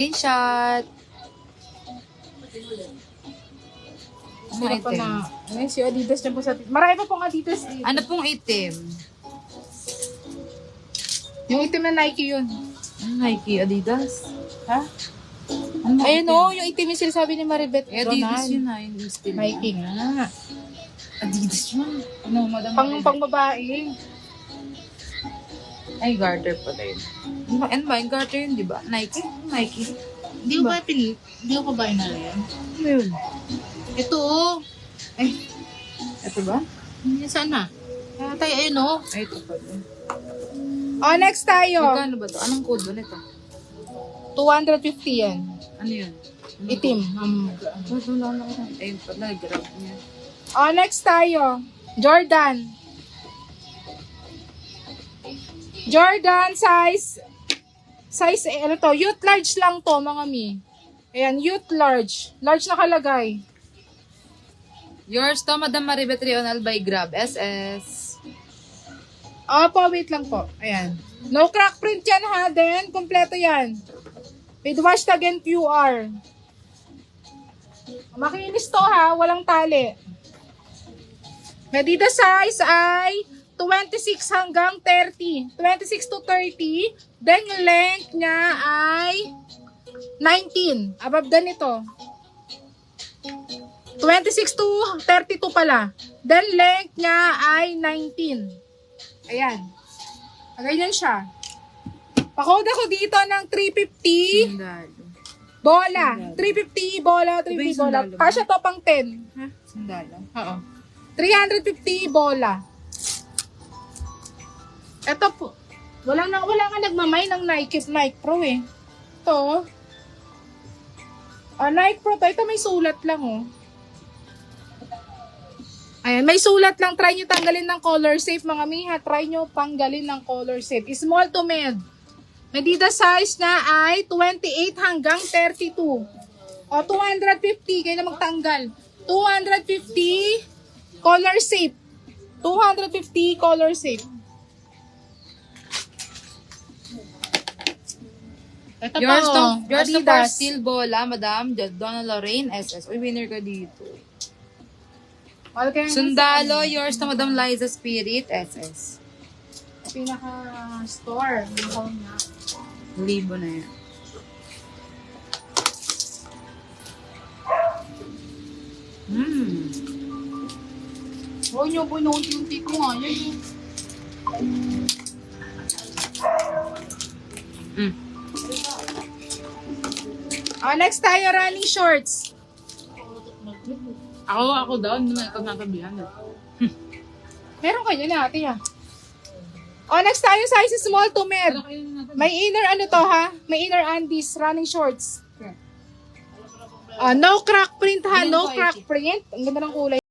Screenshot. Sino pa na? Ayun, si Adidas na po sa... Marami pa pong Adidas dito. Ano pong item? Yung itim na Nike yun. Nike, Adidas. Ha? Ano Ayun o, yung itim yung sinasabi ni Maribeth. Adidas Ronald. yun na. Yung still. Nike nga. Adidas yun. Ano, madam? Pang babae. Ay, garter pala yun. Ano ba? Yung garter yun, di ba? Nike? Nike. Hindi ko ba hindi ko pa ba inalayan? Ano yun? Ito oh. Ay, ito ba? Saan na? Tayo, ayun oh. Ay, ito pala. Oh, next tayo. Magkano ba ito? Anong code ba nito? 250 yan. Ano yun? Itim. Wala na ako. Ayun pala, grab niya. Oh, next tayo. Jordan. Jordan size ano to, youth large lang to mga mi. Ayan, youth large. Large nakalagay. Yours to, Madam Maribeth Rional by Grab SS. Opo, wait lang po. Ayan. No crack print yan ha, then kompleto yan. With hashtag and QR. Makinis to ha, walang tali. Medida size ay 26 hanggang 30. 26 to 30. Then yung length niya ay 19. Above dan ito. 26 to 32 pala. Then length niya ay 19. Ayan. Ganyan siya. Pakode ako dito ng 350 Sandalo. bola. 350 bola, 350 bola. sandalo ba? Kasya to pang 10. Ha? Sandalo. Oo. 350 bola. Ito po. Wala nga nagmamay ng Nike Pro eh. Ito. Nike Pro to. Ito may sulat lang oh. Ayan, may sulat lang. Try nyo tanggalin ng color safe mga miha. Try nyo tanggalin ng color safe. Small to med. Medida size na ay 28 hanggang 32. O 250. Kayo na magtanggal. 250 color safe. 250 color safe. Ito Yours pa, to, oh, yours to for Adidas. steel bola, Madam Donna Lorraine SS. Uy, winner ka dito. Sundalo, yours to Madam Liza Spirit SS. Pinaka-store. Libo na yan. Huwag niyo po inunti-unti ko nga. Yan yung... next tayo, running shorts. Ako daw, hindi naman ikaw nakabihan. Meron kayo na ate ah. Next tayo, size small to med. May inner ano to ha? May inner undies, running shorts. No crack print ha, no crack print. Ang ganda ng kulay.